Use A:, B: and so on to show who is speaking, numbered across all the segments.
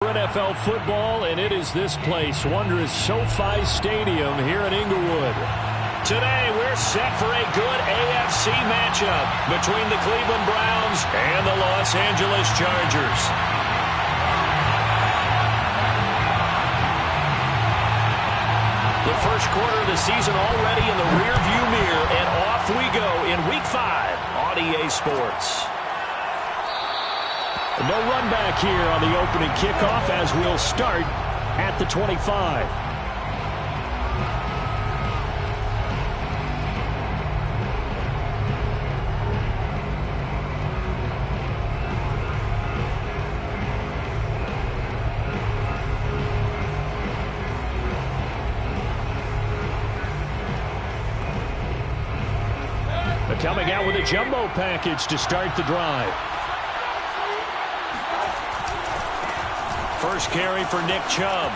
A: NFL football, and it is this place, wondrous SoFi Stadium here in Inglewood. Today, we're set for a good AFC matchup between the Cleveland Browns and the Los Angeles Chargers. The first quarter of the season already in the rearview mirror, and off we go in Week 5 on EA Sports. No run back here on the opening kickoff as we'll start at the 25. Coming out with a jumbo package to start the drive. First carry for Nick Chubb.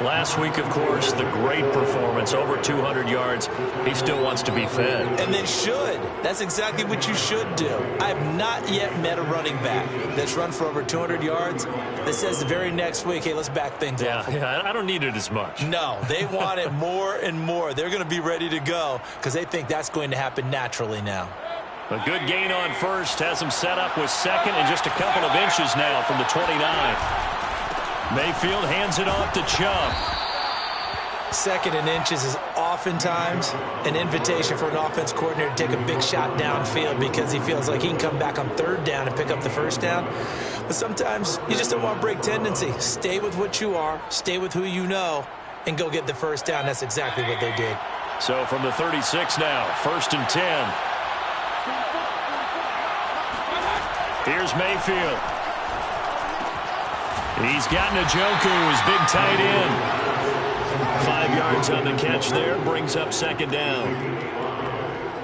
A: Last week, of course, the great performance, over 200 yards. He still wants to be fed.
B: And then should. That's exactly what you should do. I have not yet met a running back that's run for over 200 yards that says the very next week, hey, let's back things up.
A: Yeah, I don't need it as much.
B: No, they want it more and more. They're going to be ready to go because they think that's going to happen naturally now.
A: A good gain on first has him set up with second and just a couple of inches now from the 29. Mayfield hands it off to Chubb.
B: Second and inches is oftentimes an invitation for an offense coordinator to take a big shot downfield because he feels like he can come back on third down and pick up the first down. But sometimes you just don't want to break tendency. Stay with what you are, stay with who you know, and go get the first down. That's exactly what they did.
A: So from the 36 now, 1st and 10. Here's Mayfield. He's got Njoku, his big tight end. 5 yards on the catch there, brings up second down.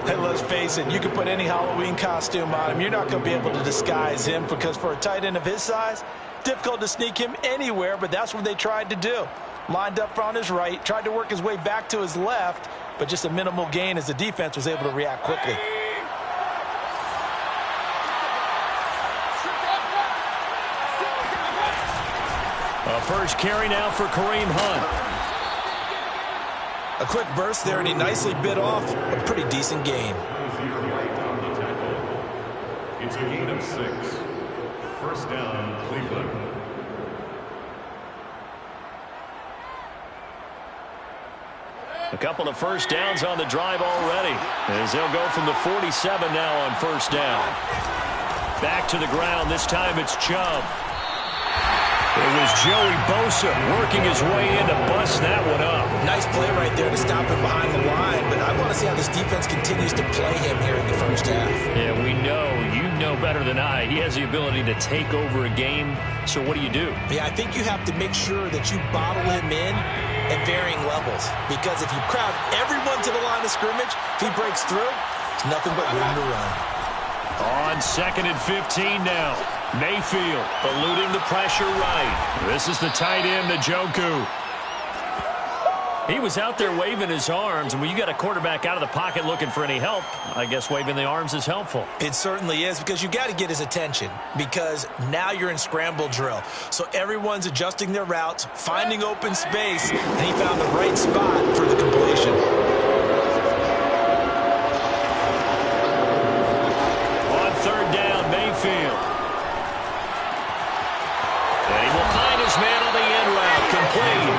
C: Hey, let's face it, you can put any Halloween costume on him. You're not going to be able to disguise him because for a tight end of his size, difficult to sneak him anywhere, but that's what they tried to do. Lined up on his right, tried to work his way back to his left, but just a minimal gain as the defense was able to react quickly.
A: A first carry now for Kareem Hunt.
B: A quick burst there, and he nicely bit off a pretty decent gain.
D: It's a gain of 6. First down, Cleveland.
A: A couple of first downs on the drive already, as they'll go from the 47 now on first down. Back to the ground. This time it's Chubb. It was Joey Bosa working his way in to bust that one up.
B: Nice play right there to stop him behind the line, but I want to see how this defense continues to play him here in the first half.
A: Yeah, we know. You know better than I. He has the ability to take over a game, so what do you do?
B: Yeah, I think you have to make sure that you bottle him in at varying levels, because if you crowd everyone to the line of scrimmage, if he breaks through, it's nothing but room to run.
A: On 2nd and 15 now. Mayfield eluding the pressure right. This is the tight end, Njoku. He was out there waving his arms, and when you got a quarterback out of the pocket looking for any help, I guess waving the arms is helpful.
B: It certainly is, because you got to get his attention, because now you're in scramble drill. So everyone's adjusting their routes, finding open space, and he found the right spot for the completion.
A: On 3rd down, Mayfield. And he will find his man on the end route, complete.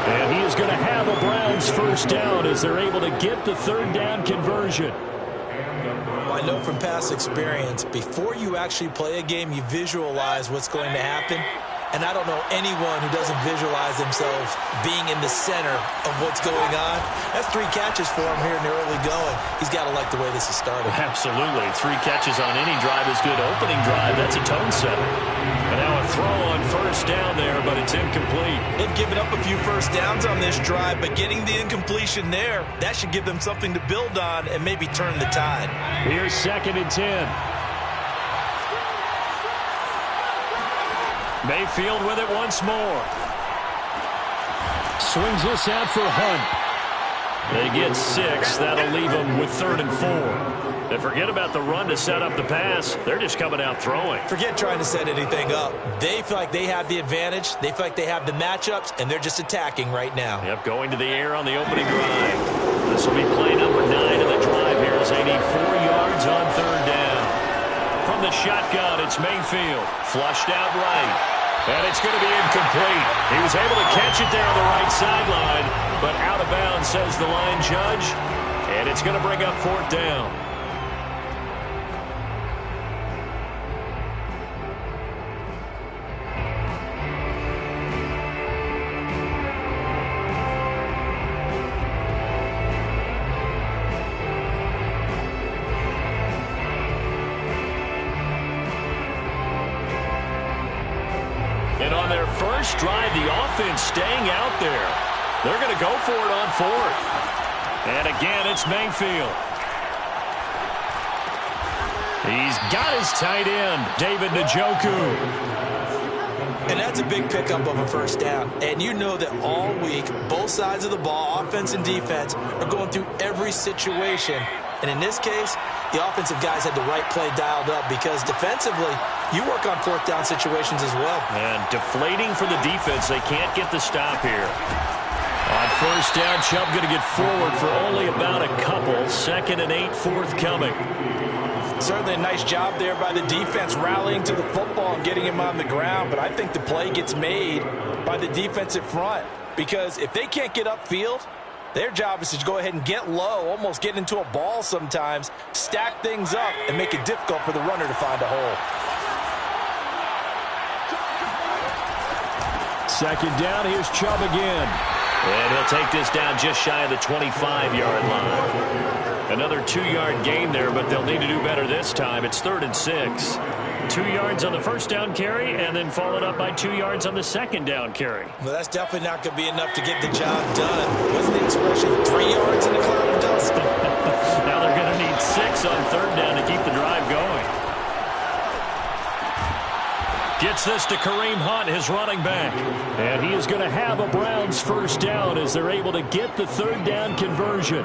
A: And he is going to have a Browns first down as they're able to get the 3rd down conversion.
B: Well, I know from past experience, before you actually play a game, you visualize what's going to happen. And I don't know anyone who doesn't visualize themselves being in the center of what's going on. That's 3 catches for him here in the early going. He's got to like the way this is started.
A: Absolutely. 3 catches on any drive is good. Opening drive, that's a tone setter. And now a throw on first down there, but it's incomplete.
B: They've given up a few first downs on this drive, but getting the incompletion there, that should give them something to build on and maybe turn the tide.
A: Here's 2nd and 10. Mayfield with it once more. Swings this out for Hunt. They get 6. That'll leave them with 3rd and 4. And forget about the run to set up the pass. They're just coming out throwing.
B: Forget trying to set anything up. They feel like they have the advantage. They feel like they have the matchups, and they're just attacking right now.
A: Yep, going to the air on the opening drive. This will be play number 9 of the drive here as they need 4 yards on third down. From the shotgun, it's Mayfield. Flushed out right. And it's going to be incomplete. He was able to catch it there on the right sideline, but out of bounds, says the line judge. And it's going to bring up 4th down. And on their first drive, the offense staying out there. They're going to go for it on 4th. And again, it's Mayfield. He's got his tight end, David Njoku.
B: And that's a big pickup of a first down. And you know that all week, both sides of the ball, offense and defense, are going through every situation. And in this case, the offensive guys had the right play dialed up because defensively, you work on 4th down situations as well.
A: And deflating for the defense. They can't get the stop here. On first down, Chubb going to get forward for only about a couple. 2nd and 8 forthcoming.
C: Certainly a nice job there by the defense rallying to the football and getting him on the ground. But I think the play gets made by the defensive front. Because if they can't get upfield, their job is to go ahead and get low, almost get into a ball sometimes, stack things up, and make it difficult for the runner to find a hole.
A: 2nd down, here's Chubb again. And he'll take this down just shy of the 25-yard line. Another 2-yard gain there, but they'll need to do better this time. It's 3rd and 6. 2 yards on the first down carry, and then followed up by 2 yards on the second down carry.
B: Well, that's definitely not going to be enough to get the job done. Wasn't the expression 3 yards in a cloud of dust?
A: Now they're going to need 6 on third down to keep the drive going. Gets this to Kareem Hunt, his running back. And he is going to have a Browns first down as they're able to get the third down conversion.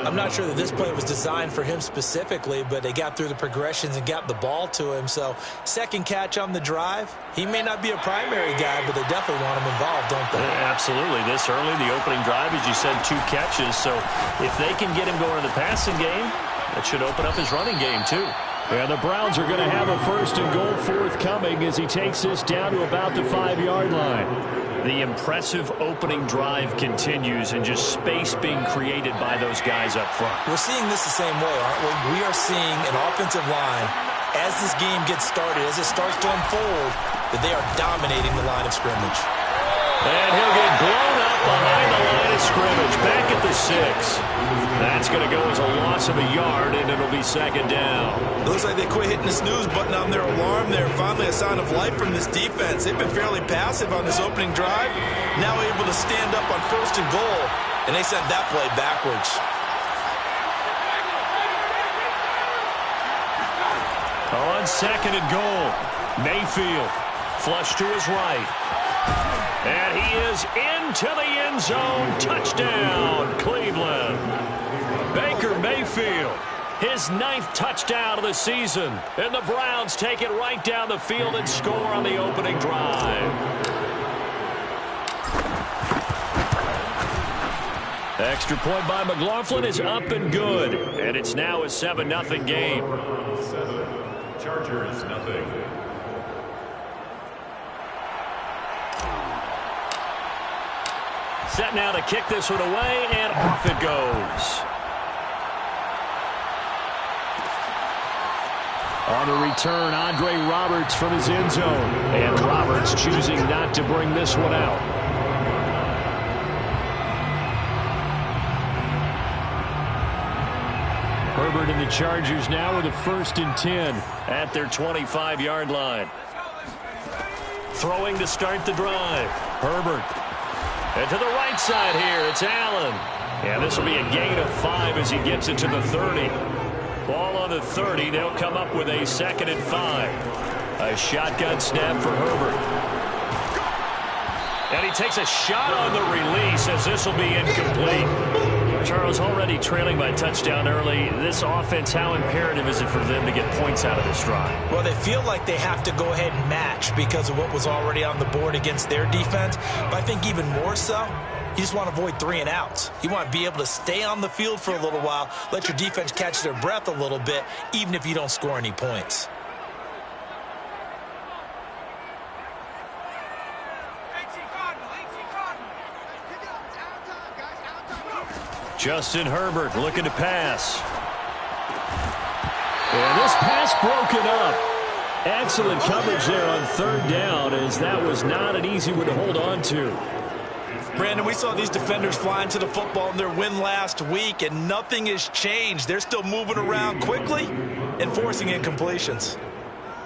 B: I'm not sure that this play was designed for him specifically, but they got through the progressions and got the ball to him. So, second catch on the drive. He may not be a primary guy, but they definitely want him involved, don't they?
A: Absolutely. This early, the opening drive, as you said, 2 catches. So, if they can get him going in the passing game, that should open up his running game, too. And the Browns are going to have a 1st and goal forthcoming as he takes this down to about the 5-yard line. The impressive opening drive continues and just space being created by those guys up front.
B: We're seeing this the same way, aren't we? We are seeing an offensive line, as this game gets started, as it starts to unfold, that they are dominating the line of scrimmage.
A: And he'll get blown up behind the line of scrimmage, back at the 6. That's going to go as a loss of a yard, and it'll be 2nd down.
C: It looks like they quit hitting the snooze button on their alarm there. Finally a sign of life from this defense. They've been fairly passive on this opening drive. Now able to stand up on 1st and goal, and they sent that play backwards.
A: On 2nd and goal, Mayfield flush to his right. And he is into the end zone. Touchdown, Cleveland. Baker Mayfield, his 9th touchdown of the season. And the Browns take it right down the field and score on the opening drive. Extra point by McLaughlin is up and good. And it's now a 7-0 game.
D: 7, Chargers, nothing.
A: Set now to kick this one away, and off it goes. On the return, Andre Roberts from his end zone. And Roberts choosing not to bring this one out. Herbert and the Chargers now with a 1st and 10 at their 25-yard line. Throwing to start the drive. Herbert. And to the right side here, it's Allen. And this will be a gain of 5 as he gets it to the 30. Ball on the 30. They'll come up with a 2nd and 5. A shotgun snap for Herbert. And he takes a shot on the release as this will be incomplete. Charles, already trailing by touchdown early. This offense, how imperative is it for them to get points out of this drive?
B: Well, they feel like they have to go ahead and match because of what was already on the board against their defense. But I think even more so, you just want to avoid 3 and outs. You want to be able to stay on the field for a little while, let your defense catch their breath a little bit, even if you don't score any points.
A: Justin Herbert looking to pass. And this pass broken up. Excellent coverage there on 3rd down, as that was not an easy one to hold on to.
C: Brandon, we saw these defenders flying to the football in their win last week, and nothing has changed. They're still moving around quickly and forcing incompletions.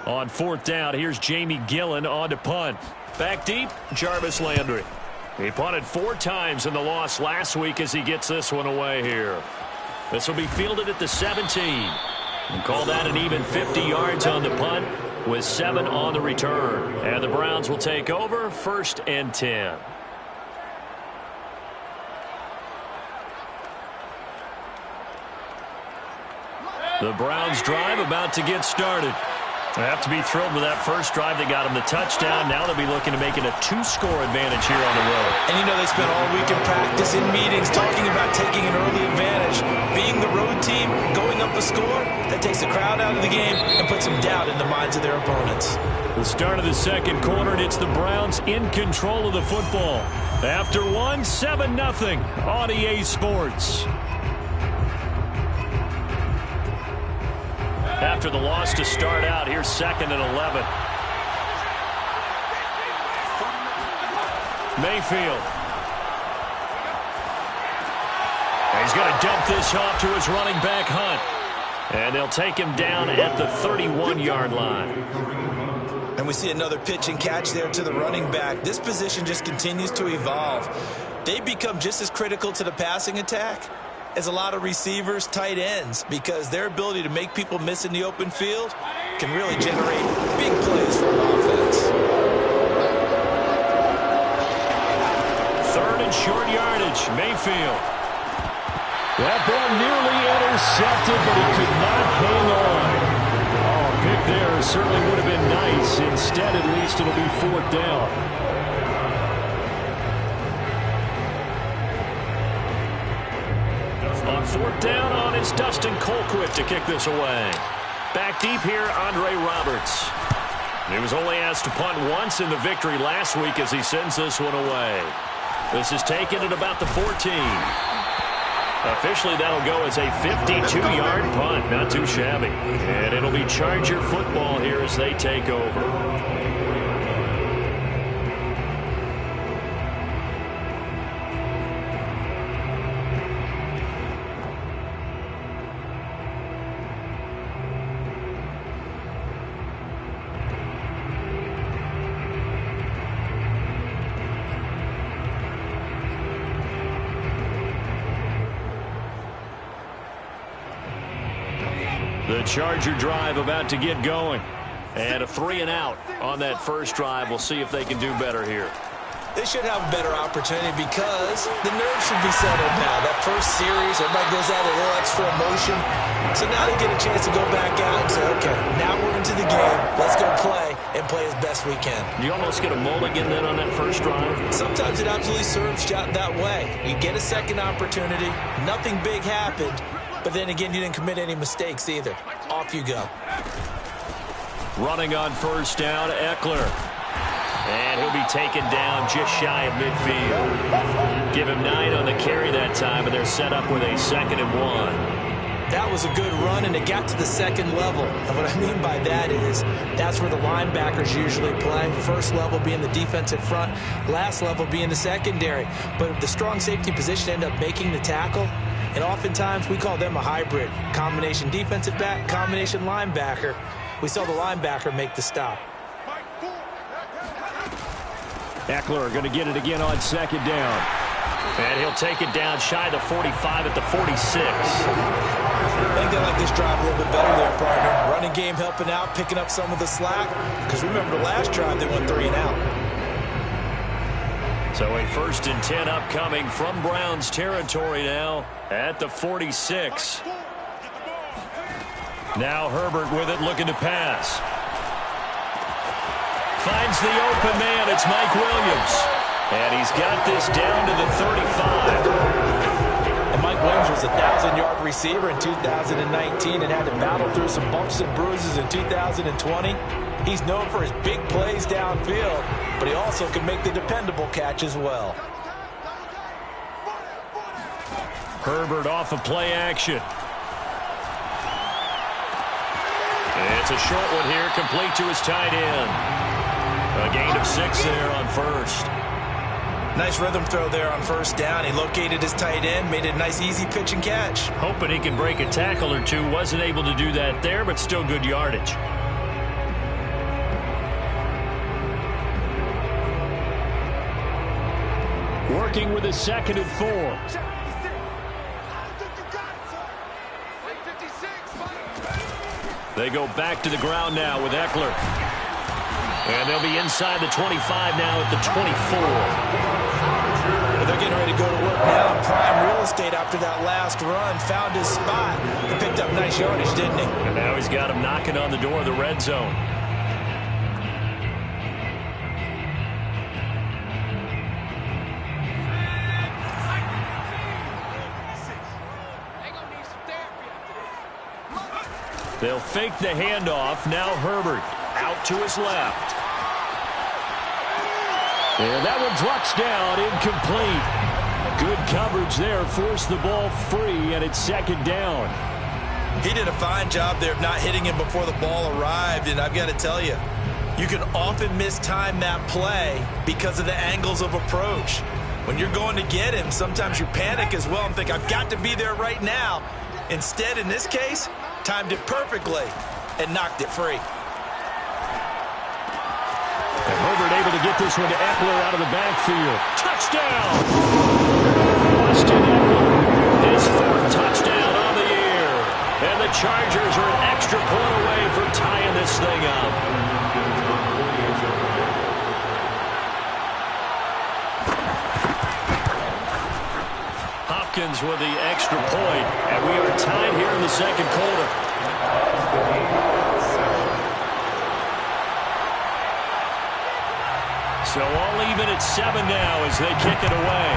A: On 4th down, here's Jamie Gillen on to punt. Back deep, Jarvis Landry. He punted 4 times in the loss last week as he gets this one away here. This will be fielded at the 17. And call that an even 50 yards on the punt with 7 on the return. And the Browns will take over, 1st and 10. The Browns drive about to get started. They have to be thrilled with that first drive. They got them the touchdown. Now they'll be looking to make it a 2-score advantage here on the road.
C: And you know they spent all week in practice, in meetings, talking about taking an early advantage. Being the road team, going up a score, that takes the crowd out of the game and puts some doubt in the minds of their opponents.
A: The start of the 2nd quarter, and it's the Browns in control of the football. After 1, 7-0 on EA Sports. After the loss to start out, here's 2nd and 11. Mayfield. He's going to dump this off to his running back, Hunt. And they'll take him down at the 31-yard line.
B: And we see another pitch and catch there to the running back. This position just continues to evolve. They become just as critical to the passing attack as a lot of receivers, tight ends, because their ability to make people miss in the open field can really generate big plays for an offense.
A: 3rd and short yardage, Mayfield. That ball nearly intercepted, but he could not hang on. Oh, pick there certainly would have been nice. Instead, at least it'll be 4th down. On 4th down on is Dustin Colquitt to kick this away. Back deep here, Andre Roberts. He was only asked to punt once in the victory last week as he sends this one away. This is taken at about the 14. Officially, that'll go as a 52-yard punt. Not too shabby. And it'll be Charger football here as they take over. The Charger drive about to get going. And a 3 and out on that first drive. We'll see if they can do better here.
B: They should have a better opportunity because the nerves should be settled now. That first series, everybody goes out a little extra emotion. So now they get a chance to go back out and say, okay, now we're into the game. Let's go play and play as best we can.
A: You almost get a mulligan then on that first drive?
B: Sometimes it absolutely serves that way. You get a second opportunity. Nothing big happened. But then again, you didn't commit any mistakes either. Off you go.
A: Running on 1st down, Eckler. And he'll be taken down just shy of midfield. Give him 9 on the carry that time, and they're set up with a 2nd and 1.
B: That was a good run, and it got to the 2nd level. And what I mean by that is that's where the linebackers usually play. First level being the defensive front, last level being the secondary. But the strong safety position ended up making the tackle. And oftentimes we call them a hybrid. Combination defensive back, combination linebacker. We saw the linebacker make the stop.
A: Eckler going to get it again on 2nd down. And he'll take it down shy of the 45 at the 46.
B: I think they like this drive a little bit better there, partner. Running game helping out, picking up some of the slack. Because remember the last drive, they went 3 and out.
A: So a 1st and 10 upcoming from Browns territory now at the 46. Now Herbert with it, looking to pass. Finds the open man. It's Mike Williams. And he's got this down to the 35.
B: And Mike Williams was a 1,000-yard receiver in 2019 and had to battle through some bumps and bruises in 2020. He's known for his big plays downfield, but he also can make the dependable catch as well.
A: Herbert off of play action. It's a short one here, complete to his tight end. A gain of 6 there on first.
B: Nice rhythm throw there on 1st down. He located his tight end, made it a nice easy pitch and catch.
A: Hoping he can break a tackle or two. Wasn't able to do that there, but still good yardage. Working with a 2nd and 4. They go back to the ground now with Eckler. And they'll be inside the 25 now at the 24.
B: They're getting ready to go to work now in prime real estate after that last run. Found his spot. He picked up nice yardage, didn't he?
A: And now he's got him knocking on the door of the red zone. They'll fake the handoff. Now Herbert out to his left. And that one drops down, incomplete. Good coverage there, forced the ball free, and it's 2nd down.
B: He did a fine job there of not hitting him before the ball arrived, and I've got to tell you, you can often mistime that play because of the angles of approach. When you're going to get him, sometimes you panic as well and think, I've got to be there right now. Instead, in this case, timed it perfectly and knocked it free.
A: And Herbert able to get this one to Eckler out of the backfield. Touchdown! Austin Eckler, his 4th touchdown on the year. And the Chargers are an extra point away from tying this thing up. Hopkins with the extra point, and we are tied here in the 2nd quarter. So all even at 7 now as they kick it away.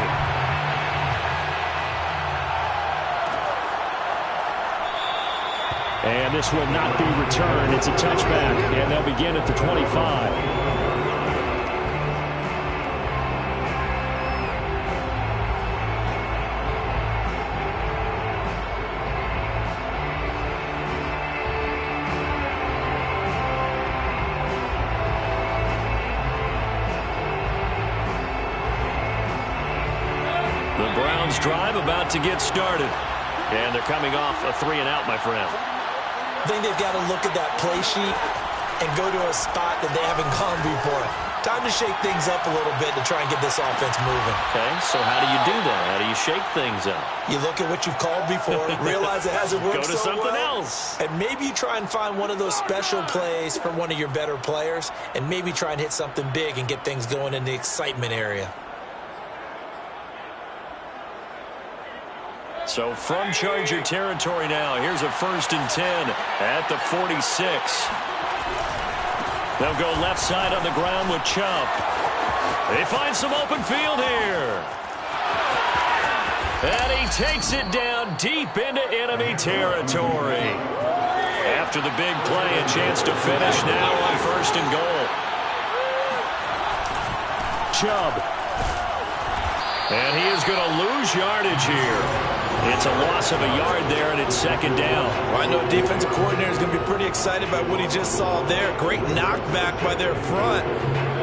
A: And this will not be returned. It's a touchback, and they'll begin at the 25. The Browns drive about to get started. And they're coming off a 3-and-out, my friend.
B: I think they've got to look at that play sheet and go to a spot that they haven't gone before. Time to shake things up a little bit to try and get this offense moving.
A: Okay, so how do you do that? How do you shake things up?
B: You look at what you've called before, realize it hasn't worked
A: Go to
B: so
A: something
B: well,
A: else.
B: and maybe you try and find one of those special plays from one of your better players, and maybe try and hit something big and get things going in the excitement area.
A: So from Charger territory now, here's a 1st and 10 at the 46. They'll go left side on the ground with Chubb. They find some open field here. And he takes it down deep into enemy territory. After the big play, a chance to finish now on 1st and goal. Chubb. And he is going to lose yardage here. It's a loss of a yard there, and it's 2nd down.
B: Well, I know defensive coordinator is going to be pretty excited by what he just saw there. Great knockback by their front.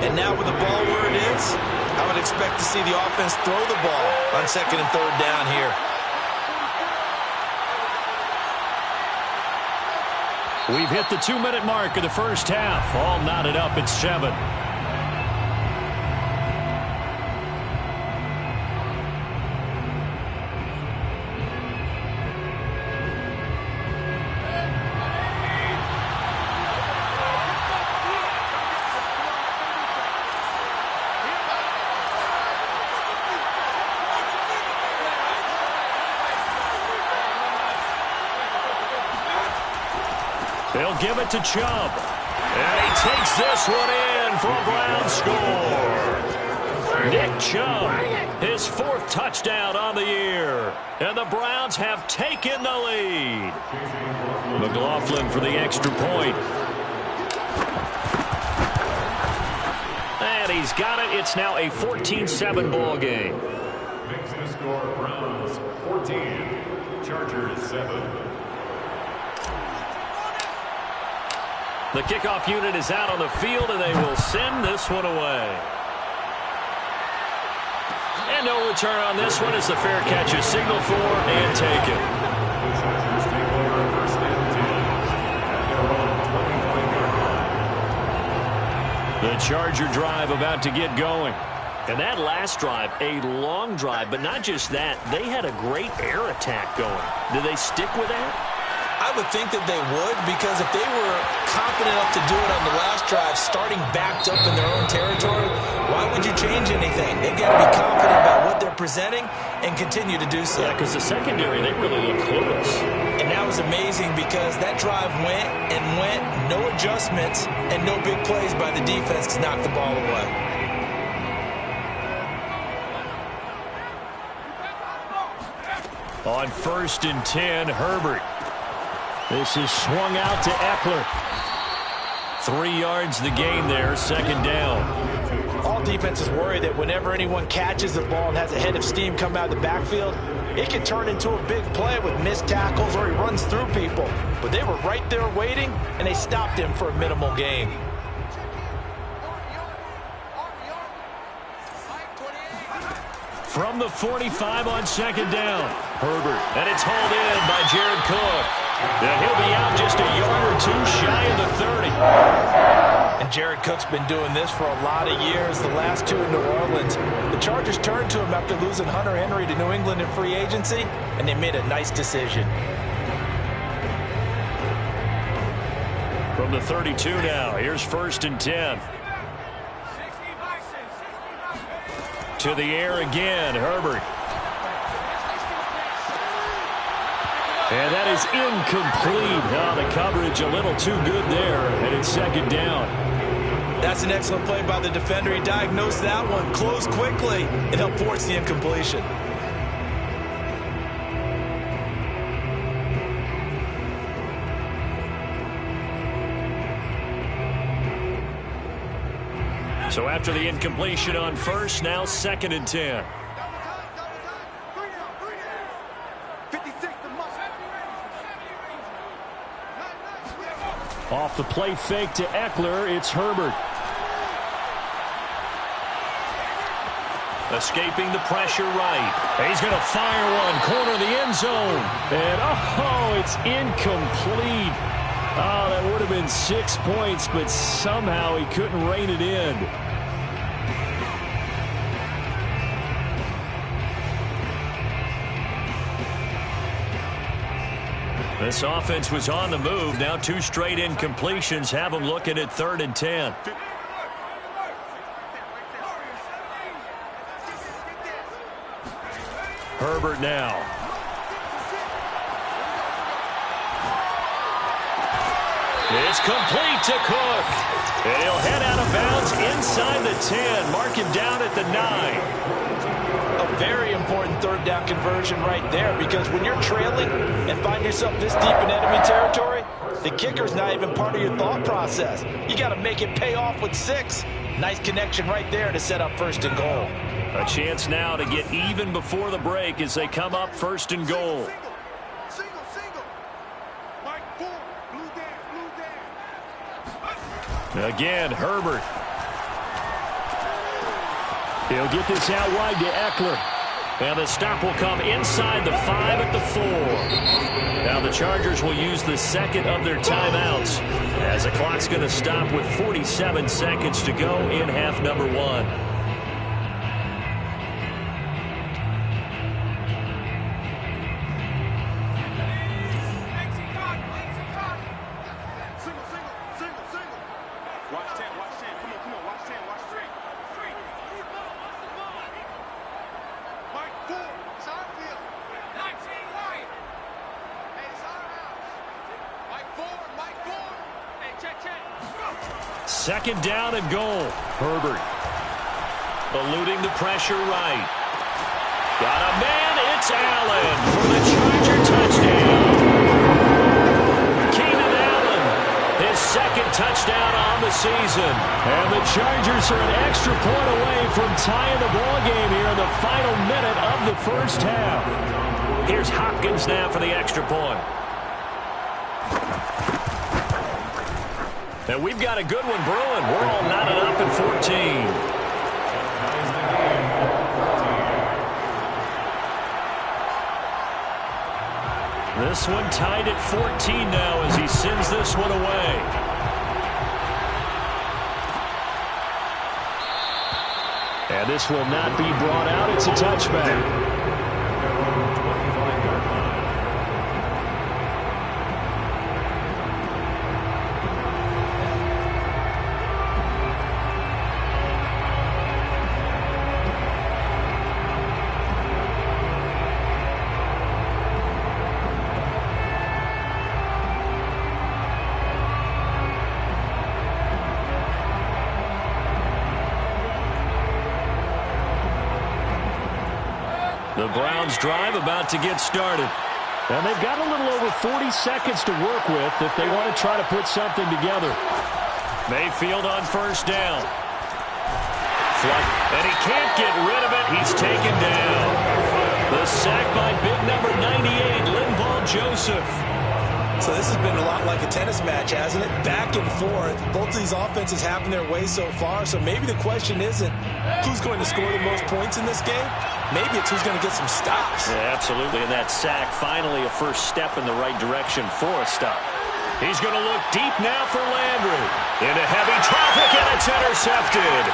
B: And now with the ball where it is, I would expect to see the offense throw the ball on 2nd and 3rd down here.
A: We've hit the 2-minute mark of the first half. All knotted up at 7. give it to Chubb. And he takes this one in for a Brown score. Nick Chubb, his 4th touchdown on the year. And the Browns have taken the lead. McLaughlin for the extra point. And he's got it. It's now a 14-7 ball game.
D: Makes the score Browns 14, Chargers 7.
A: The kickoff unit is out on the field, and they will send this one away. And no return on this one as the fair catch is signaled for and taken.
D: The Chargers take over 1st and 10 at their own 25-yard line.
A: The Charger drive about to get going. And that last drive, a long drive, but not just that, they had a great air attack going. Did they stick with that?
B: I would think that they would, because if they were confident enough to do it on the last drive, starting backed up in their own territory, why would you change anything? They've got to be confident about what they're presenting and continue to do so.
A: Yeah, because the secondary, they really look clueless.
B: And that was amazing because that drive went and went, no adjustments, and no big plays by the defense to knock the ball away.
A: On 1st and 10, Herbert. This is swung out to Eckler. 3 yards the gain there, 2nd down.
C: All defenses worry that whenever anyone catches the ball and has a head of steam come out of the backfield, it can turn into a big play with missed tackles or he runs through people. But they were right there waiting, and they stopped him for a minimal gain.
A: From the 45 on 2nd down, Herbert. And it's hauled in by Jared Cook. And he'll be out just a yard or 2 shy of the 30.
C: And Jared Cook's been doing this for a lot of years, the last 2 in New Orleans. The Chargers turned to him after losing Hunter Henry to New England in free agency, and they made a nice decision.
A: From the 32 now, here's 1st and 10. To the air again, Herbert. And that is incomplete. Oh, the coverage a little too good there, and it's 2nd down.
C: That's an excellent play by the defender. He diagnosed that one, closed quickly, and helped force the incompletion.
A: So after the incompletion on 1st, now 2nd and 10. Off the play fake to Eckler, it's Herbert. Escaping the pressure right. He's going to fire one, corner of the end zone. And, oh, it's incomplete. Oh, that would have been 6 points, but somehow he couldn't rein it in. This offense was on the move. Now 2 straight incompletions have them looking at 3rd and 10. Herbert now. It's complete to Cook. And he'll head out of bounds inside the 10. Mark him down at the 9.
C: A very important 3rd down conversion right there, because when you're trailing and find yourself this deep in enemy territory, the kicker's not even part of your thought process. You got to make it pay off with 6. Nice connection right there to set up 1st and goal.
A: A chance now to get even before the break as they come up 1st and goal. Again, Herbert. He'll get this out wide to Eckler. And the stop will come inside the 5 at the 4. Now the Chargers will use the 2nd of their timeouts as the clock's going to stop with 47 seconds to go in half number 1. Second down and goal. Herbert eluding the pressure right. Got a man. It's Allen for the Charger touchdown. Keenan Allen, his second touchdown on the season. And the Chargers are an extra point away from tying the ball game here in the final minute of the first half. Here's Hopkins now for the extra point. And we've got a good one brewing. We're all knotted up at 14. This one tied at 14 now as he sends this one away. And this will not be brought out. It's a touchback. The Browns drive about to get started. And they've got a little over 40 seconds to work with if they want to try to put something together. Mayfield on first down. And he can't get rid of it. He's taken down. The sack by big number 98, Linval Joseph.
B: So this has been a lot like a tennis match, hasn't it? Back and forth. Both of these offenses having their way so far. So maybe the question isn't who's going to score the most points in this game. Maybe it's who's going to get some stops.
A: Yeah, absolutely. And that sack, finally a first step in the right direction for a stop. He's going to look deep now for Landry. Into heavy traffic, and it's intercepted.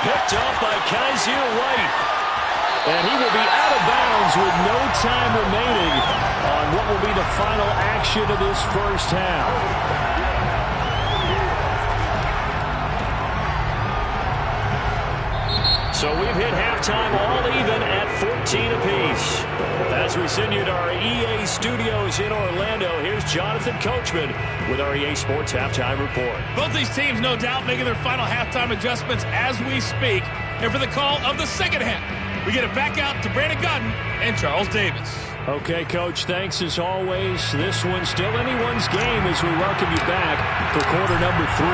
A: Picked off by Kaiser White. And he will be out of bounds with no time remaining on what will be the final action of this first half. So we've hit halftime all even at 14 apiece. As we send you to our EA studios in Orlando, here's Jonathan Coachman with our EA Sports Halftime Report.
E: Both these teams, no doubt, making their final halftime adjustments as we speak. And for the call of the second half, we get it back out to Brandon Gaudin and Charles Davis.
A: Okay, Coach, thanks as always. This one's still anyone's game as we welcome you back for quarter number 3.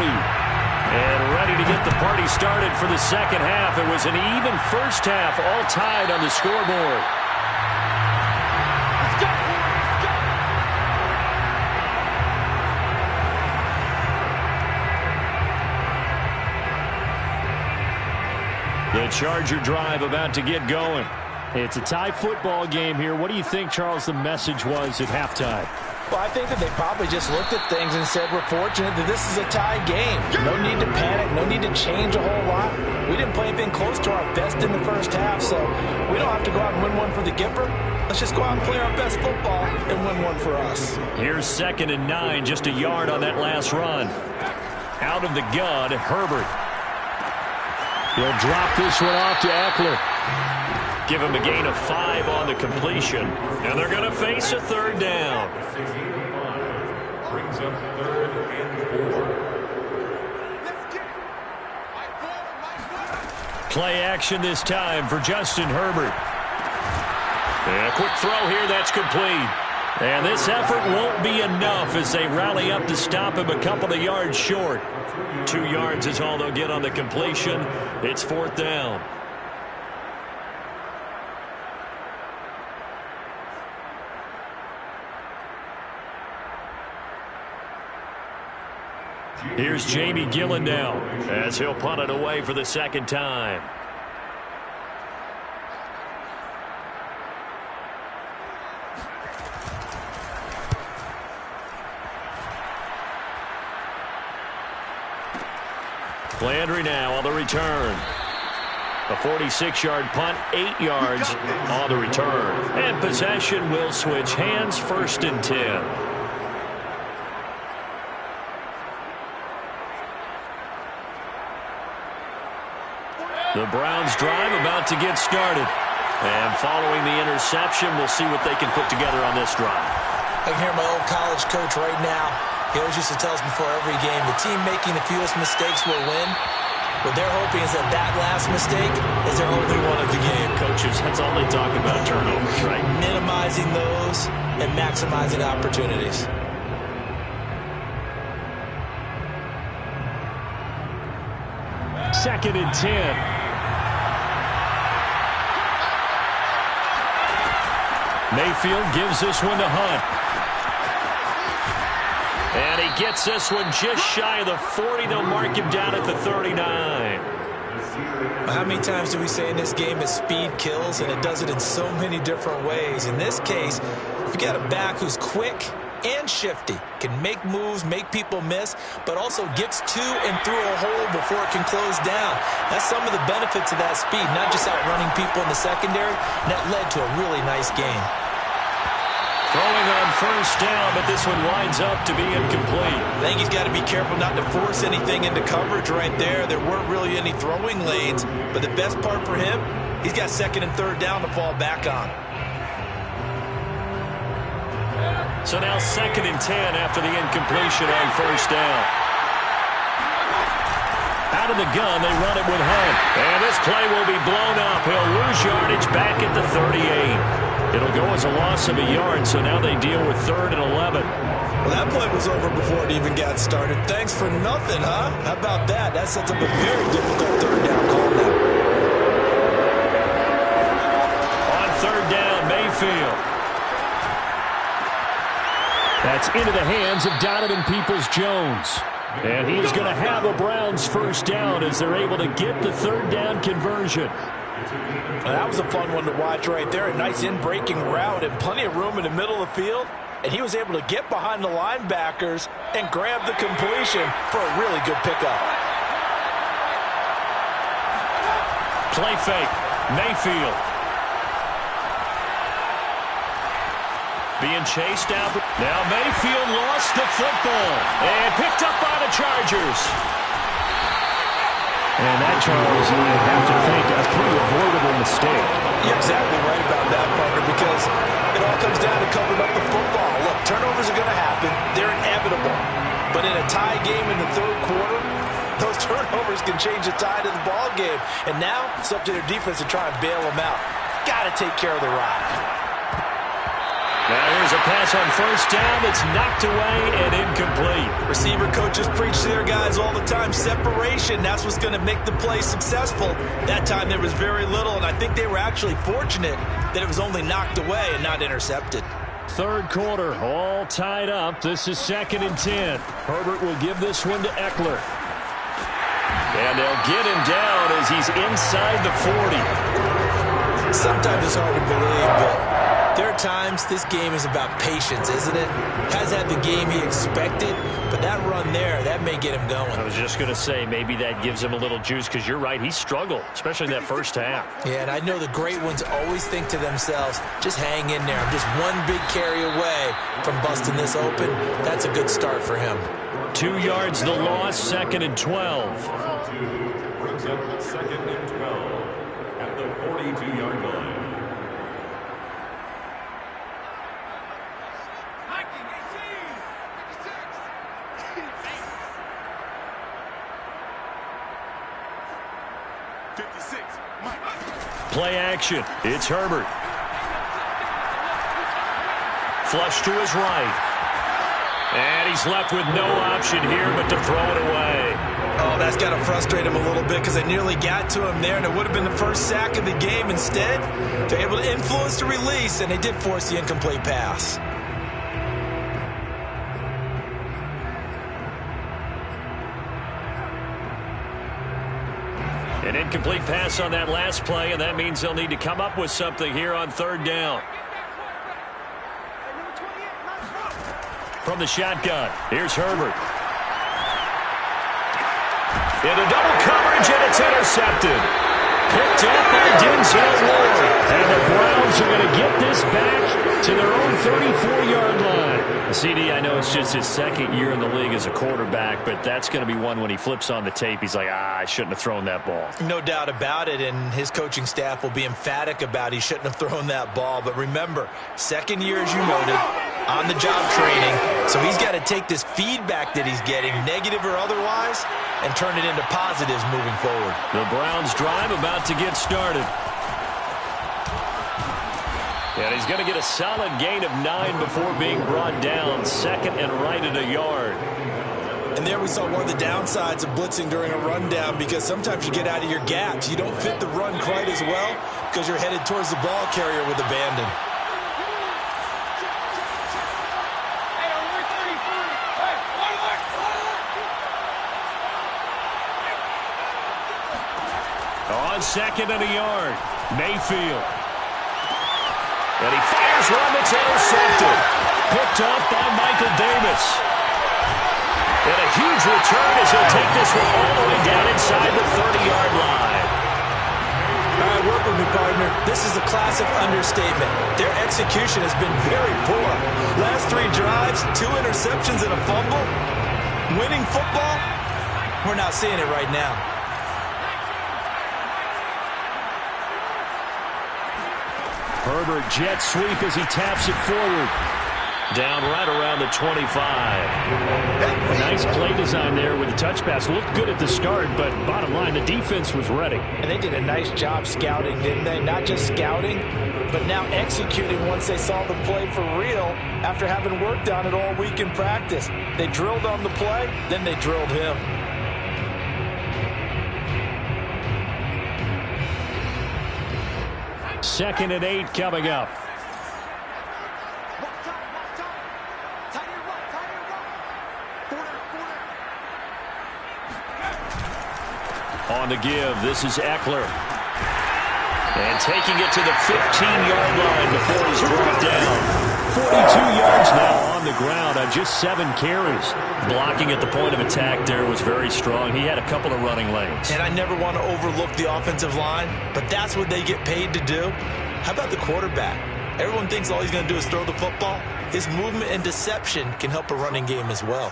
A: And ready to get the party started for the second half. It was an even first half, all tied on the scoreboard. The Charger drive about to get going. It's a tie football game here. What do you think, Charles, the message was at halftime?
B: Well, I think that they probably just looked at things and said, we're fortunate that this is a tie game. No need to panic. No need to change a whole lot. We didn't play anything close to our best in the first half, so we don't have to go out and win one for the Gipper. Let's just go out and play our best football and win one for us.
A: Here's 2nd and 9, just a yard on that last run. Out of the gun, Herbert. He'll drop this one off to Eckler. Give him a gain of 5 on the completion. And they're going to face a third down.
D: Brings up 3rd and 4.
A: Play action this time for Justin Herbert. And a quick throw here, that's complete. And this effort won't be enough as they rally up to stop him a couple of yards short. 2 yards is all they'll get on the completion. It's 4th down. Here's Jamie Gillen now as he'll punt it away for the second time. Landry now on the return. A 46-yard punt, 8 yards on the return. And possession will switch hands, 1st and 10. The Browns drive about to get started. And following the interception, we'll see what they can put together on this drive.
B: I can hear my old college coach right now He always used to tell us before every game, the team making the fewest mistakes will win. What they're hoping is that that last mistake is their only one of the game.
A: Coaches, that's all they talk about, turnovers, right?
B: Minimizing those and maximizing opportunities.
A: Second and 10. Mayfield gives this one to Hunt. And he gets this one just shy of the 40. They'll mark him down at the 39.
B: How many times do we say in this game that speed kills, and it does it in so many different ways? In this case, you got a back who's quick and shifty, can make moves, make people miss, but also gets to and through a hole before it can close down. That's some of the benefits of that speed, not just outrunning people in the secondary, and that led to a really nice game.
A: Throwing on first down, but this one winds up to be incomplete.
C: I think he's got to be careful not to force anything into coverage right there. There weren't really any throwing lanes, but the best part for him, he's got second and third down to fall back on.
A: So now second and 10 after the incompletion on first down. Out of the gun, they run it with Hunt. And this play will be blown up. He'll lose yardage back at the 38. It'll go as a loss of a yard, so now they deal with 3rd and 11.
C: Well, that play was over before it even got started. Thanks for nothing, huh? How about that? That sets up a very difficult third down call now.
A: On third down, Mayfield. That's into the hands of Donovan Peoples-Jones. And he's going to have a Browns first down as they're able to get the third down conversion.
C: That was a fun one to watch right there. A nice in-breaking route and plenty of room in the middle of the field. And he was able to get behind the linebackers and grab the completion for a really good pickup.
A: Play fake. Mayfield. Being chased out. Now Mayfield lost the football and picked up by the Chargers. And that, Charles, you have to think a pretty avoidable mistake.
C: You're exactly right about that, partner, because it all comes down to covering up the football. Look, turnovers are going to happen. They're inevitable. But in a tie game in the third quarter, those turnovers can change the tide of the ball game. And now it's up to their defense to try and bail them out. Got to take care of the rock.
A: Now here's a pass on first down that's knocked away and incomplete.
C: Receiver coaches preach to their guys all the time. Separation, that's what's going to make the play successful. That time there was very little, and I think they were actually fortunate that it was only knocked away and not intercepted.
A: Third quarter, all tied up. This is 2nd and 10. Herbert will give this one to Eckler. And they'll get him down as he's inside the 40.
B: Sometimes it's hard to believe, but there are times this game is about patience, isn't it? Has had the game he expected, but that run there, that may get him going.
A: I was just going to say, maybe that gives him a little juice, because you're right, he struggled, especially in that first half.
B: Yeah, and I know the great ones always think to themselves, just hang in there. I'm just one big carry away from busting this open. That's a good start for him.
A: 2 yards the loss, 2nd and 12.
D: Brings up 2nd and 12 at the 42-yard line.
A: Play action. It's Herbert. Flush to his right. And he's left with no option here but to throw it away.
C: Oh, that's got to frustrate him a little bit because they nearly got to him there, and it would have been the first sack of the game. Instead, they're able to influence the release, and they did force the incomplete pass.
A: An incomplete pass on that last play, and that means they'll need to come up with something here on third down. From the shotgun, here's Herbert. Into double coverage, and it's intercepted. Picked up by Denzel Ward. And the Browns are going to get this back to their own 34-yard line. CD, I know it's just his second year in the league as a quarterback, but that's going to be one when he flips on the tape. He's like, I shouldn't have thrown that ball.
C: No doubt about it, and his coaching staff will be emphatic about he shouldn't have thrown that ball. But remember, second year, as you noted, on-the-job training, so he's got to take this feedback that he's getting, negative or otherwise, and turn it into positives moving forward.
A: The Browns drive about to get started. And he's going to get a solid gain of 9 before being brought down. Second and right at a yard.
C: And there we saw one of the downsides of blitzing during a rundown, because sometimes you get out of your gaps. You don't fit the run quite as well because you're headed towards the ball carrier with abandon.
A: On second and a yard, Mayfield. And he fires one that's intercepted. Picked off by Michael Davis. And a huge return as he'll take this one all the way down inside the 30-yard line.
C: All right, work with me, partner. This is a classic understatement. Their execution has been very poor. Last 3 drives, 2 interceptions and a fumble. Winning football? We're not seeing it right now.
A: Herbert jet sweep as he taps it forward. Down right around the 25. Nice play design there with the touch pass. Looked good at the start, but bottom line, the defense was ready.
B: And they did a nice job scouting, didn't they? Not just scouting, but now executing once they saw the play for real after having worked on it all week in practice. They drilled on the play, then they drilled him.
A: Second and 8 coming up. On the give, this is Eckler. And taking it to the 15-yard line before he's brought down. 42 yards now on the ground on just 7 carries. Blocking at the point of attack there was very strong. He had a couple of running lanes.
C: And I never want to overlook the offensive line, but that's what they get paid to do. How about the quarterback? Everyone thinks all he's going to do is throw the football. His movement and deception can help a running game as well.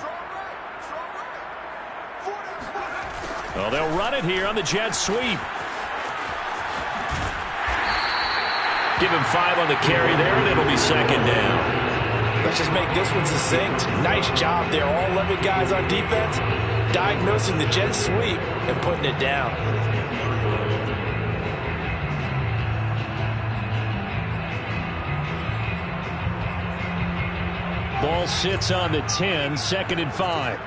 A: Well, they'll run it here on the jet sweep. Give him 5 on the carry there, and it'll be second down.
B: Let's just make this one succinct. Nice job there. All 11 guys on defense diagnosing the jet sweep and putting it down.
A: Ball sits on the 10, second and 5.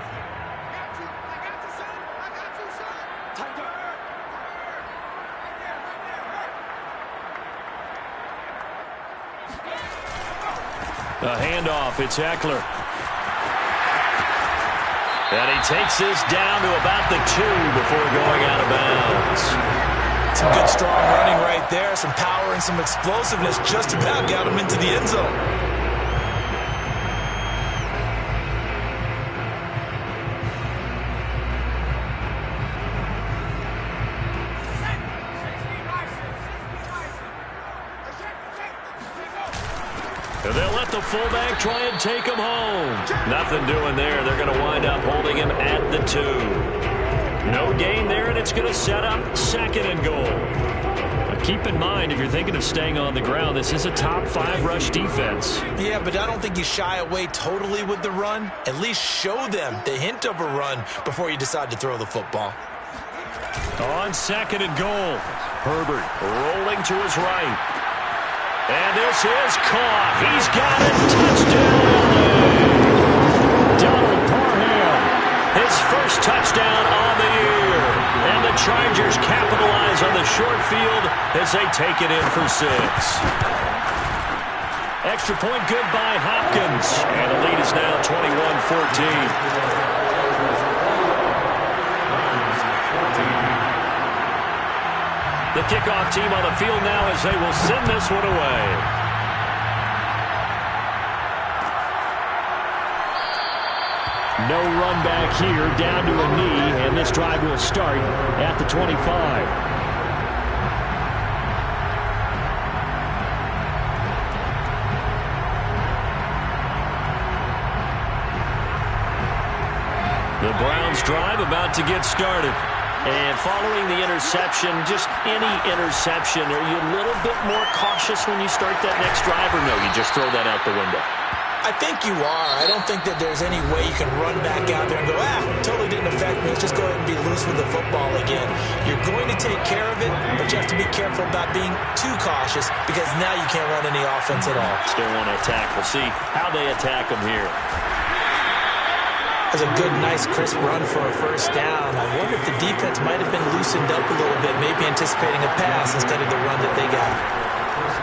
A: A handoff, it's Eckler. And he takes this down to about the 2 before going out of bounds.
C: Some good strong running right there, some power and some explosiveness just about got him into the end zone.
A: They'll let the fullback try and take him home. Nothing doing there. They're going to wind up holding him at the 2. No gain there, and it's going to set up second and goal. Now keep in mind, if you're thinking of staying on the ground, this is a top 5 rush defense.
C: Yeah, but I don't think you shy away totally with the run. At least show them the hint of a run before you decide to throw the football.
A: On second and goal, Herbert rolling to his right. And this is caught. He's got it. Touchdown. Donald Parham. His first touchdown on the year. And the Chargers capitalize on the short field as they take it in for 6. Extra point good by Hopkins. And the lead is now 21-14. The kickoff team on the field now as they will send this one away. No run back here, down to a knee, and this drive will start at the 25. The Browns drive about to get started. And following the interception, just any interception, are you a little bit more cautious when you start that next drive, or no, you just throw that out the window?
B: I think you are. I don't think that there's any way you can run back out there and go, totally didn't affect me. Let's just go ahead and be loose with the football again. You're going to take care of it, but you have to be careful about being too cautious because now you can't run any offense at all.
A: Still want to attack. We'll see how they attack them here.
B: That's a good, nice, crisp run for a first down. I wonder if the defense might have been loosened up a little bit, maybe anticipating a pass instead of the run that they got.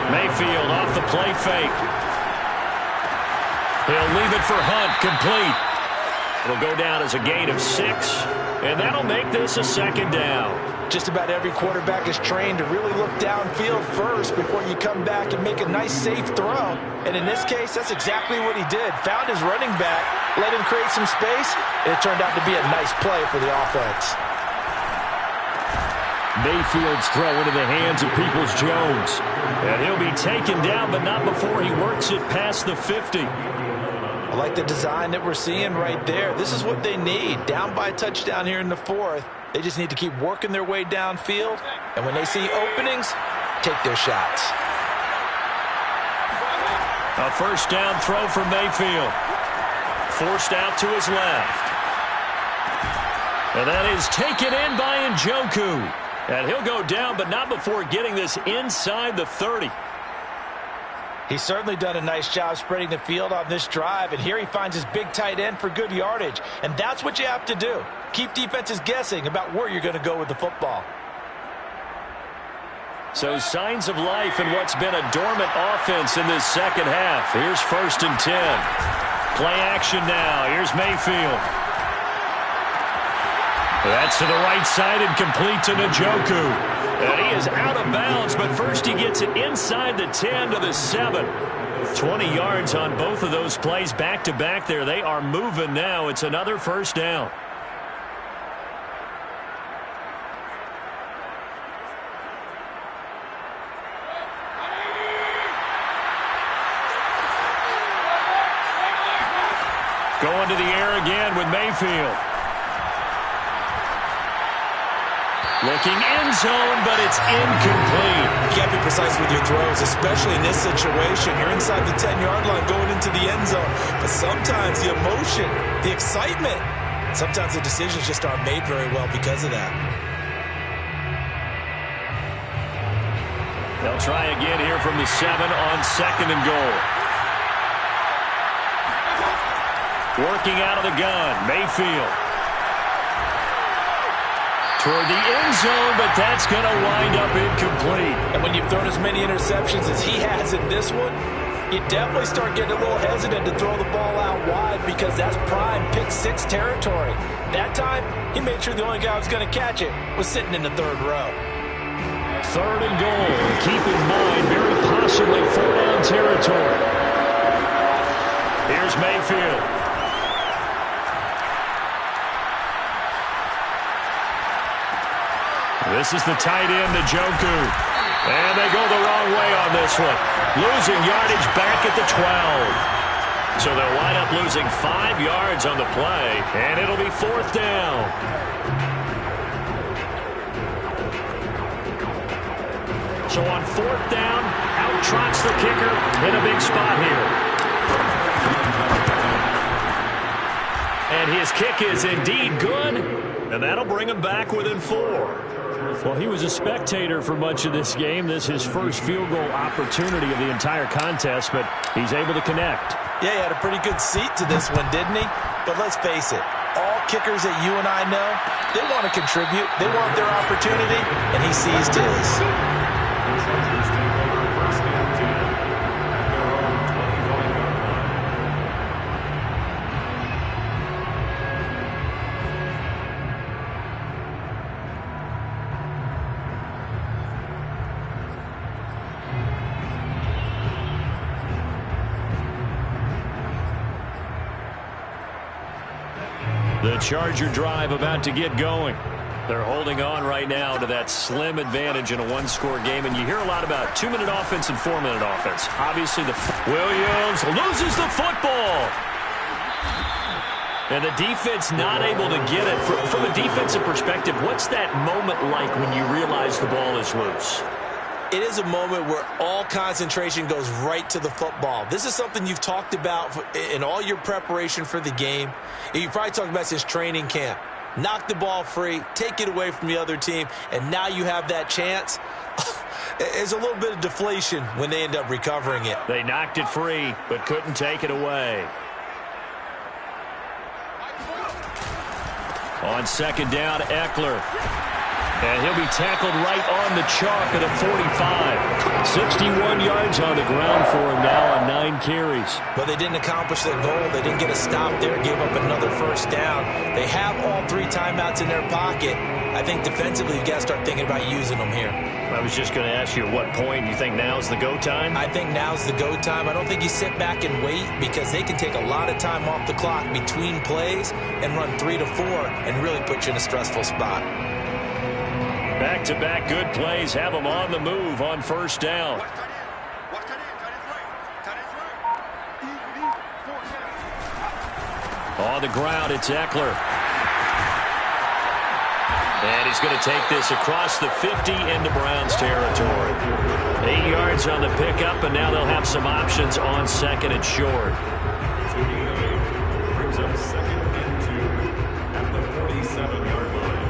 A: Mayfield off the play fake. He'll leave it for Hunt, complete. It'll go down as a gain of 6, and that'll make this a second down.
C: Just about every quarterback is trained to really look downfield first before you come back and make a nice, safe throw. And in this case, that's exactly what he did. Found his running back, let him create some space, and it turned out to be a nice play for the offense.
A: Mayfield's throw into the hands of Peoples-Jones. And he'll be taken down, but not before he works it past the 50.
C: I like the design that we're seeing right there. This is what they need. Down by a touchdown here in the 4th. They just need to keep working their way downfield. And when they see openings, take their shots.
A: A first down throw for Mayfield. Forced out to his left. And that is taken in by Njoku. And he'll go down, but not before getting this inside the 30.
C: He's certainly done a nice job spreading the field on this drive, and here he finds his big tight end for good yardage. And that's what you have to do. Keep defenses guessing about where you're going to go with the football.
A: So signs of life in what's been a dormant offense in this second half. Here's 1st and 10. Play action now. Here's Mayfield. That's to the right side and complete to Njoku. And he is out of bounds, but first he gets it inside the 10 to the 7. 20 yards on both of those plays back-to-back there. They are moving now. It's another first down. Going to the air again with Mayfield. Looking end zone, but it's incomplete.
B: You got to be precise with your throws, especially in this situation. You're inside the 10-yard line going into the end zone. But sometimes the emotion, the excitement, sometimes the decisions just aren't made very well because of that.
A: They'll try again here from the 7 on 2nd and goal. Working out of the gun, Mayfield. Toward the end zone, but that's going to wind up incomplete.
C: And when you've thrown as many interceptions as he has in this one, you definitely start getting a little hesitant to throw the ball out wide because that's prime pick 6 territory. That time, he made sure the only guy who was going to catch it was sitting in the 3rd row.
A: 3rd and goal. Keep in mind, very possibly 4-down territory. Here's Mayfield. This is the tight end, Njoku. And they go the wrong way on this one. Losing yardage back at the 12. So they'll wind up losing 5 yards on the play, and it'll be 4th down. So on 4th down, out trots the kicker in a big spot here. And his kick is indeed good, and that'll bring him back within 4. Well, he was a spectator for much of this game. This is his first field goal opportunity of the entire contest, but he's able to connect.
C: Yeah, he had a pretty good seat to this one, didn't he? But let's face it, all kickers that you and I know, they want to contribute. They want their opportunity, and he seized his.
A: The Charger drive about to get going. They're holding on right now to that slim advantage in a one-score game, and you hear a lot about 2-minute offense and 4-minute offense. Obviously, Williams loses the football. And the defense not able to get it. From a defensive perspective, what's that moment like when you realize the ball is loose?
B: it is a moment where all concentration goes right to the football. This is something you've talked about in all your preparation for the game. You probably talked about since training camp. Knock the ball free, take it away from the other team, and now you have that chance. There's a little bit of deflation when they end up recovering it.
A: They knocked it free, but couldn't take it away. On second down, Eckler. And he'll be tackled right on the chalk at a 45. 61 yards on the ground for him now on 9 carries.
B: But they didn't accomplish their goal. They didn't get a stop there, gave up another first down. They have all 3 timeouts in their pocket. I think defensively you've got to start thinking about using them here.
A: I was just going to ask you at what point you think now's the go time?
B: I think now's the go time. I don't think you sit back and wait because they can take a lot of time off the clock between plays and run 3 to 4 and really put you in a stressful spot.
A: Back-to-back good plays have them on the move on first down. On the ground, it's Eckler. And he's going to take this across the 50 into Browns territory. 8 yards on the pickup, and now they'll have some options on second and short.
D: Brings up second and 2 at the 47-yard line.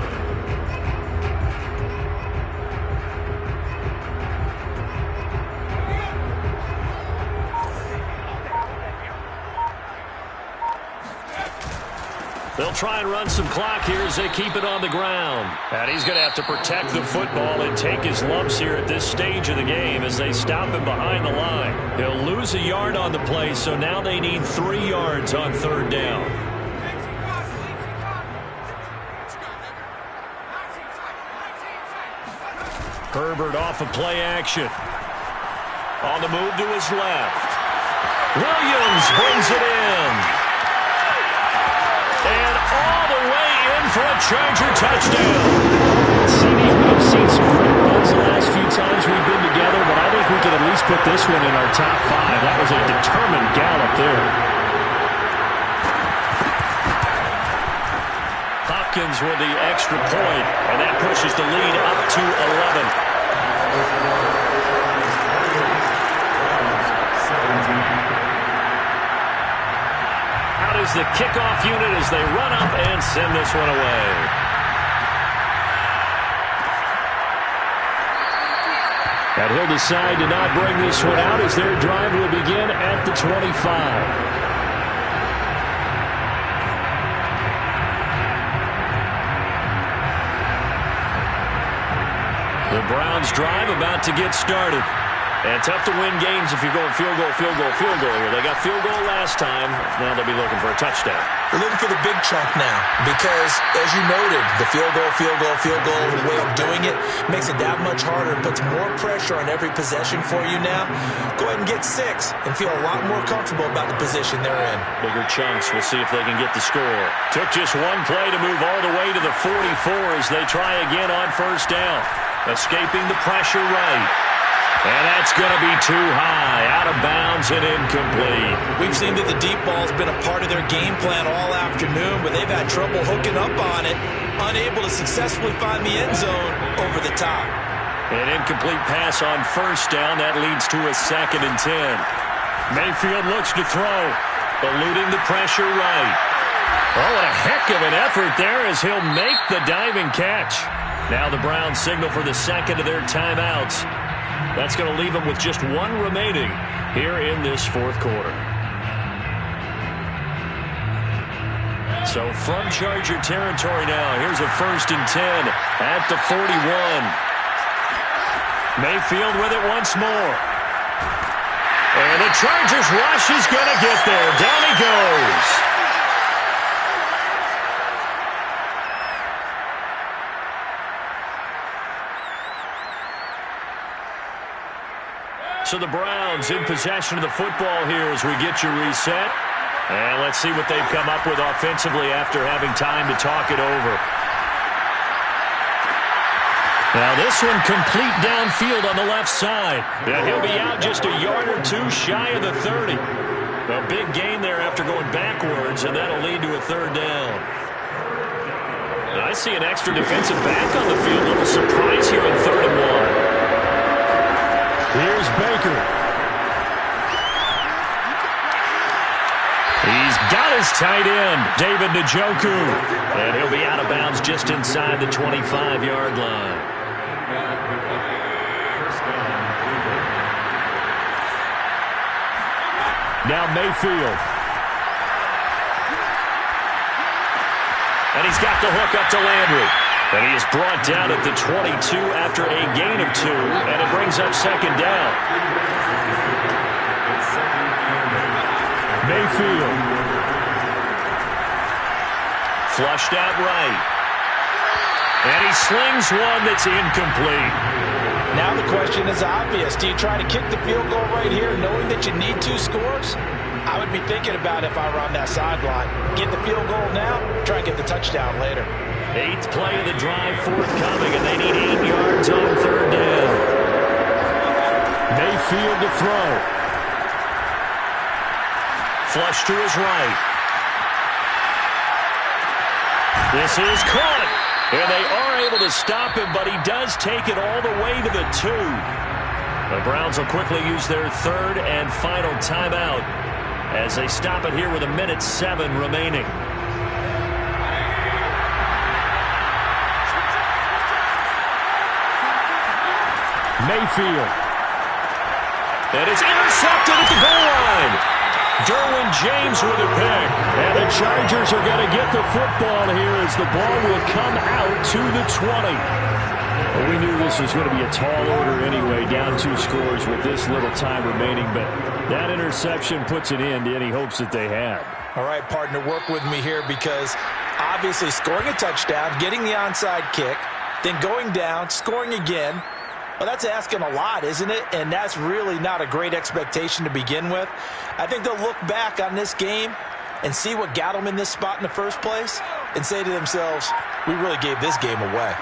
A: They'll try and run some clock here as they keep it on the ground. And he's going to have to protect the football and take his lumps here at this stage of the game as they stop him behind the line. He'll lose a yard on the play, so now they need 3 yards on third down. Herbert off of play action. On the move to his left. Williams brings it in. And all the way in for a Charger touchdown. CD, we've seen some great runs the last few times we've been together, but I think we can at least put this one in our top 5. That was a determined gallop there. Hopkins with the extra point, and that pushes the lead up to 11. Is the kickoff unit as they run up and send this one away. And he'll decide to not bring this one out as their drive will begin at the 25. The Browns drive about to get started. And tough to win games if you're going field goal, field goal, field goal here. They got field goal last time. Now they'll be looking for a touchdown.
B: They're looking for the big chunk now because, as you noted, the field goal way of doing it makes it that much harder and puts more pressure on every possession for you now. Go ahead and get 6 and feel a lot more comfortable about the position they're in.
A: Bigger chunks. We'll see if they can get the score. Took just one play to move all the way to the 44 as they try again on first down. Escaping the pressure right. And that's going to be too high, out of bounds and incomplete.
B: We've seen that the deep ball's been a part of their game plan all afternoon, but they've had trouble hooking up on it, unable to successfully find the end zone over the top.
A: An incomplete pass on first down. That leads to a 2nd and 10. Mayfield looks to throw, eluding the pressure right. Oh, what a heck of an effort there as he'll make the diving catch. Now the Browns signal for the second of their timeouts. That's going to leave them with just 1 remaining here in this fourth quarter. So from Charger territory now, here's a 1st and 10 at the 41. Mayfield with it once more. And the Chargers rush is going to get there. Down he goes. So the Browns in possession of the football here as we get your reset. And let's see what they've come up with offensively after having time to talk it over. Now this one complete downfield on the left side. And he'll be out just a yard or 2 shy of the 30. A big gain there after going backwards, and that'll lead to a 3rd down. I see an extra defensive back on the field. A little surprise here on 3rd and 1. tight end, David Njoku. And he'll be out of bounds just inside the 25-yard line. Now Mayfield. And he's got the hook up to Landry. And he is brought down at the 22 after a gain of 2, and it brings up second down. Mayfield. Flushed out right. And he slings one that's incomplete.
C: Now the question is obvious. Do you try to kick the field goal right here knowing that you need 2 scores? I would be thinking about if I were on that sideline. Get the field goal now, try and get the touchdown later.
A: 8th play of the drive forthcoming, and they need 8 yards on third down. Mayfield to throw. Flush to his right. This is caught. And they are able to stop him, but he does take it all the way to the 2. The Browns will quickly use their 3rd and final timeout as they stop it here with 1:07 remaining. Mayfield. That is intercepted at the goal line. Derwin James with a pick. And the Chargers are going to get the football here as the ball will come out to the 20. Well, we knew this was going to be a tall order anyway, down 2 scores with this little time remaining, but that interception puts an end to any hopes that they had.
C: All right, partner, work with me here because obviously scoring a touchdown, getting the onside kick, then going down, scoring again. Well, that's asking a lot, isn't it? And that's really not a great expectation to begin with. I think they'll look back on this game and see what got them in this spot in the first place and say to themselves, we really gave this game away.